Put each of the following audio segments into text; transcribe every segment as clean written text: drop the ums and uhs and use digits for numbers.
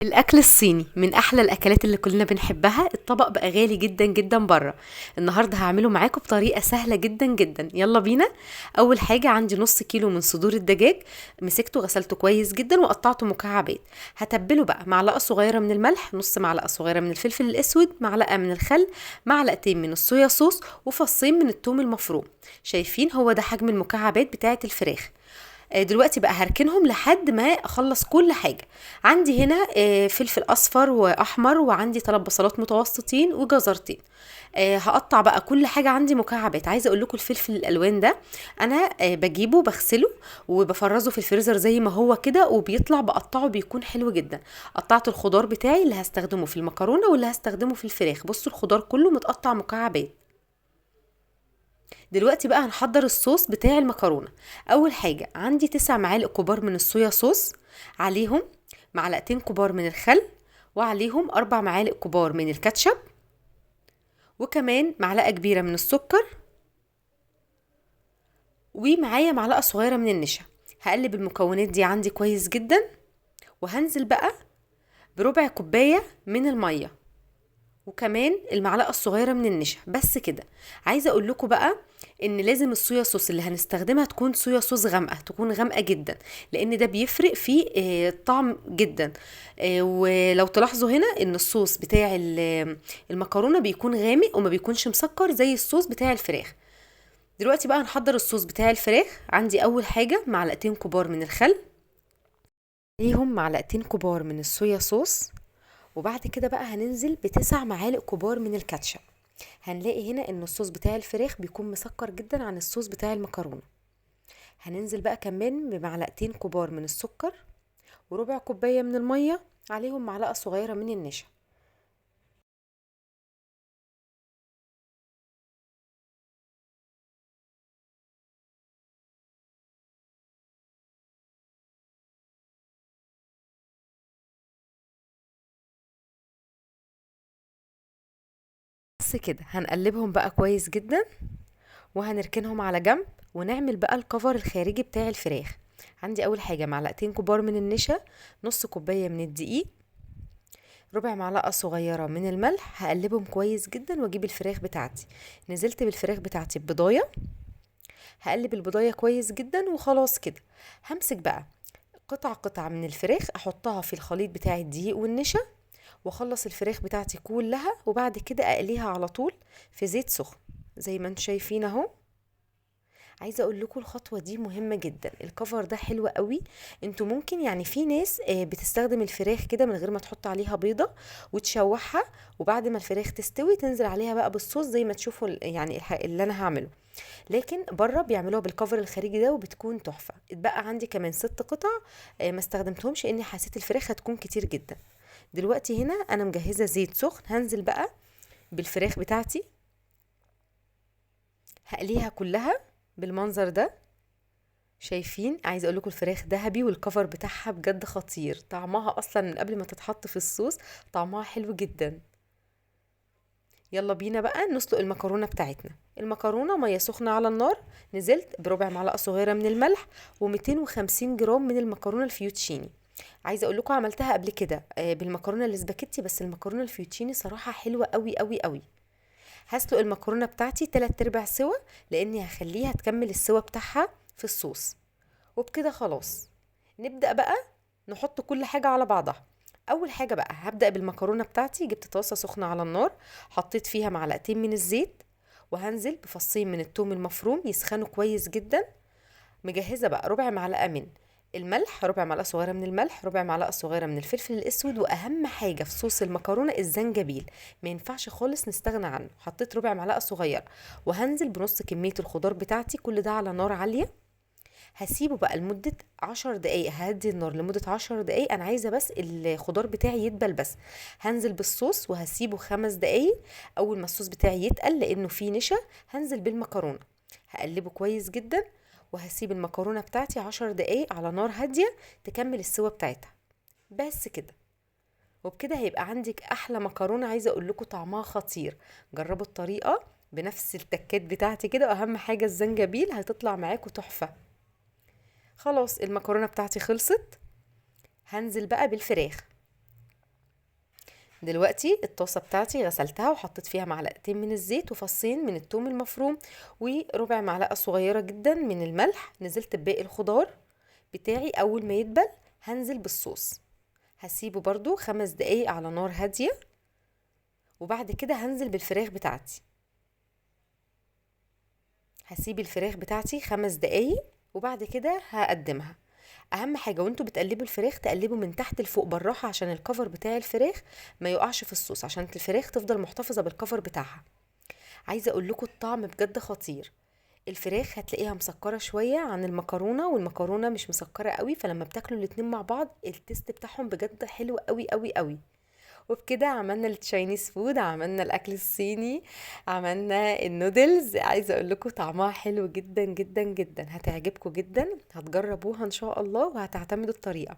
الأكل الصيني من أحلى الأكلات اللي كلنا بنحبها. الطبق بقى غالي جدا جدا بره. النهاردة هعمله معاكم بطريقة سهلة جدا جدا. يلا بينا. أول حاجة عندي نص كيلو من صدور الدجاج. مسكته غسلته كويس جدا وقطعته مكعبات. هتبله بقى معلقة صغيرة من الملح، نص معلقة صغيرة من الفلفل الأسود، معلقة من الخل، معلقتين من الصويا صوص، وفصين من الثوم المفروم. شايفين هو ده حجم المكعبات بتاعة الفراخ. دلوقتي بقى هركنهم لحد ما اخلص كل حاجه. عندي هنا فلفل اصفر واحمر، وعندي 3 بصلات متوسطين وجزرتين. هقطع بقى كل حاجه عندي مكعبات. عايزه اقول لكم الفلفل الالوان ده انا بجيبه بغسله وبفرزه في الفريزر زي ما هو كده، وبيطلع بقطعه بيكون حلو جدا. قطعت الخضار بتاعي اللي هستخدمه في المكرونه واللي هستخدمه في الفراخ. بصوا الخضار كله متقطع مكعبات. دلوقتي بقى هنحضر الصوص بتاع المكرونة. اول حاجة عندي 9 معالق كبار من الصويا صوص، عليهم معلقتين كبار من الخل، وعليهم 4 معالق كبار من الكاتشب، وكمان معلقة كبيرة من السكر، ومعايا معلقة صغيرة من النشا. هقلب المكونات دي عندي كويس جدا، وهنزل بقى بربع كوباية من المية، وكمان المعلقه الصغيره من النشا. بس كده. عايزه اقول لكم بقى ان لازم الصويا صوص اللي هنستخدمها تكون صويا صوص غامقه، تكون غامقه جدا، لان ده بيفرق في الطعم جدا. ولو تلاحظوا هنا ان الصوص بتاع المكرونه بيكون غامق وما بيكونش مسكر زي الصوص بتاع الفراخ. دلوقتي بقى هنحضر الصوص بتاع الفراخ. عندي اول حاجه معلقتين كبار من الخل، عليهم معلقتين كبار من الصويا صوص، وبعد كده بقى هننزل ب9 معالق كبار من الكاتشب. هنلاقي هنا ان الصوص بتاع الفراخ بيكون مسكر جدا عن الصوص بتاع المكرونة. هننزل بقى كمان بمعلقتين كبار من السكر، وربع كوباية من المية، عليهم معلقة صغيرة من النشا. بس كده هنقلبهم بقى كويس جدا، وهنركنهم على جنب، ونعمل بقى الكفر الخارجي بتاع الفراخ. عندي اول حاجة معلقتين كبار من النشا، نص كوباية من الدقيق، ربع معلقة صغيرة من الملح. هقلبهم كويس جدا واجيب الفراخ بتاعتي. نزلت بالفراخ بتاعتي ببضاية، هقلب البضاية كويس جدا وخلاص كده. همسك بقى قطع قطع من الفراخ احطها في الخليط بتاع الدقيق والنشا، واخلص الفراخ بتاعتي كلها، وبعد كده اقليها على طول في زيت سخن زي ما انتم شايفين اهو. عايزه اقول لكم الخطوه دي مهمه جدا. الكفر ده حلو قوي. انتوا ممكن يعني في ناس بتستخدم الفراخ كده من غير ما تحط عليها بيضه وتشوحها، وبعد ما الفراخ تستوي تنزل عليها بقى بالصوص زي ما تشوفوا يعني اللي انا هعمله. لكن بره بيعملوها بالكفر الخارجي ده وبتكون تحفه. اتبقى عندي كمان 6 قطع ما استخدمتهمش اني حسيت الفراخ هتكون كتير جدا. دلوقتي هنا انا مجهزه زيت سخن، هنزل بقى بالفراخ بتاعتي، هقليها كلها بالمنظر ده. شايفين؟ عايزه اقول لكم الفراخ ذهبي، والكفر بتاعها بجد خطير. طعمها اصلا من قبل ما تتحط في الصوص طعمها حلو جدا. يلا بينا بقى نسلق المكرونه بتاعتنا. المكرونه ميه سخنه على النار، نزلت بربع معلقه صغيره من الملح، و250 جرام من المكرونه الفيوتشيني. عايزه اقول لكم عملتها قبل كده بالمكرونه الاسباجيتي، بس المكرونه الفيوتشيني صراحه حلوه قوي قوي قوي. هسلق المكرونه بتاعتي 3 ارباع سوا، لاني هخليها تكمل السوا بتاعها في الصوص. وبكده خلاص. نبدأ بقى نحط كل حاجة على بعضها. اول حاجة بقى هبدأ بالمكرونة بتاعتي. جبت طاسة سخنة على النار، حطيت فيها معلقتين من الزيت، وهنزل بفصين من الثوم المفروم يسخنوا كويس جدا. مجهزة بقى ربع معلقة من الملح، ربع معلقة صغيرة من الملح، ربع معلقة صغيرة من الفلفل الأسود، وأهم حاجة في صوص المكرونة الزنجبيل. ما ينفعش خالص نستغنى عنه. حطيت ربع معلقة صغيرة، وهنزل بنص كمية الخضار بتاعتي، كل ده على نار عالية. هسيبه بقى لمدة 10 دقايق. ههدي النار لمدة 10 دقايق. انا عايزة بس الخضار بتاعي يدبل بس. هنزل بالصوص وهسيبه 5 دقايق. اول ما الصوص بتاعي يتقل لانه فيه نشا، هنزل بالمكرونة، هقلبه كويس جدا، وهسيب المكرونة بتاعتي 10 دقايق على نار هادية تكمل السوا بتاعتها. بس كده. وبكده هيبقى عندك احلى مكرونة. عايزة اقول لكم طعمها خطير. جربوا الطريقة بنفس التكات بتاعتي كده، واهم حاجة الزنجبيل هتطلع معاكم تحفة. خلاص المكرونة بتاعتي خلصت. هنزل بقى بالفراخ. دلوقتي الطاسة بتاعتي غسلتها وحطيت فيها معلقتين من الزيت وفصين من الثوم المفروم وربع معلقة صغيرة جدا من الملح. نزلت بباقي الخضار بتاعي. اول ما يدبل هنزل بالصوص، هسيبه برضو 5 دقايق على نار هادية، وبعد كده هنزل بالفراخ بتاعتي. هسيب الفراخ بتاعتي 5 دقايق وبعد كده هقدمها. اهم حاجة وانتوا بتقلبوا الفراخ تقلبوا من تحت لفوق بالراحة عشان الكفر بتاع الفراخ ما يقعش في الصوص، عشان الفراخ تفضل محتفظة بالكفر بتاعها. عايزة اقول لكم الطعم بجد خطير. الفراخ هتلاقيها مسكرة شوية عن المكرونة، والمكرونة مش مسكرة قوي، فلما بتاكلوا الاتنين مع بعض التست بتاعهم بجد حلو قوي قوي قوي. وبكده عملنا التشاينيز فود، عملنا الاكل الصيني، عملنا النودلز. عايزه اقول لكم طعمها حلو جدا جدا جدا، هتعجبكم جدا، هتجربوها ان شاء الله وهتعتمدوا الطريقه.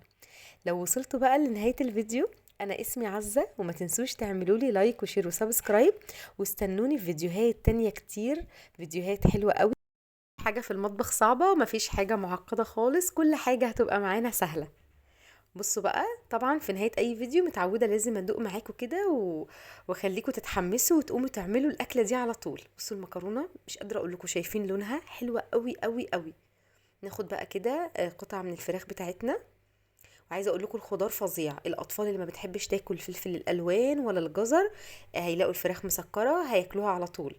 لو وصلتوا بقى لنهايه الفيديو، انا اسمي عزة، وما تنسوش تعملوا لي لايك وشير وسبسكرايب، واستنوني في فيديوهات تانية كتير، فيديوهات حلوه قوي. حاجه في المطبخ صعبه ومفيش حاجه معقده خالص، كل حاجه هتبقى معانا سهله. بصوا بقى، طبعا في نهاية اي فيديو متعودة لازم ادوق معاكم كده واخليكم تتحمسوا وتقوموا تعملوا الاكلة دي على طول. بصوا المكرونة مش قادرة اقول لكم، شايفين لونها حلوة قوي قوي قوي. ناخد بقى كده قطعة من الفراخ بتاعتنا. وعايزة اقول لكم الخضار فظيع، الاطفال اللي ما بتحبش تاكل الفلفل الالوان ولا الجزر هيلاقوا الفراخ مسكرة هياكلوها على طول.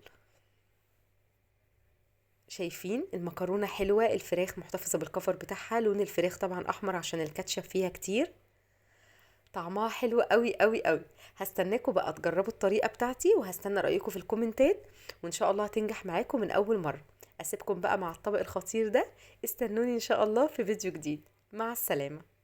شايفين المكرونة حلوة، الفراخ محتفظة بالكفر بتاعها، لون الفراخ طبعا احمر عشان الكاتشب فيها كتير. طعمها حلو قوي قوي قوي. هستناكم بقى تجربوا الطريقة بتاعتي، وهستنى رأيكم في الكومنتات، وان شاء الله هتنجح معاكم من اول مرة. اسيبكم بقى مع الطبق الخطير ده، استنوني ان شاء الله في فيديو جديد. مع السلامة.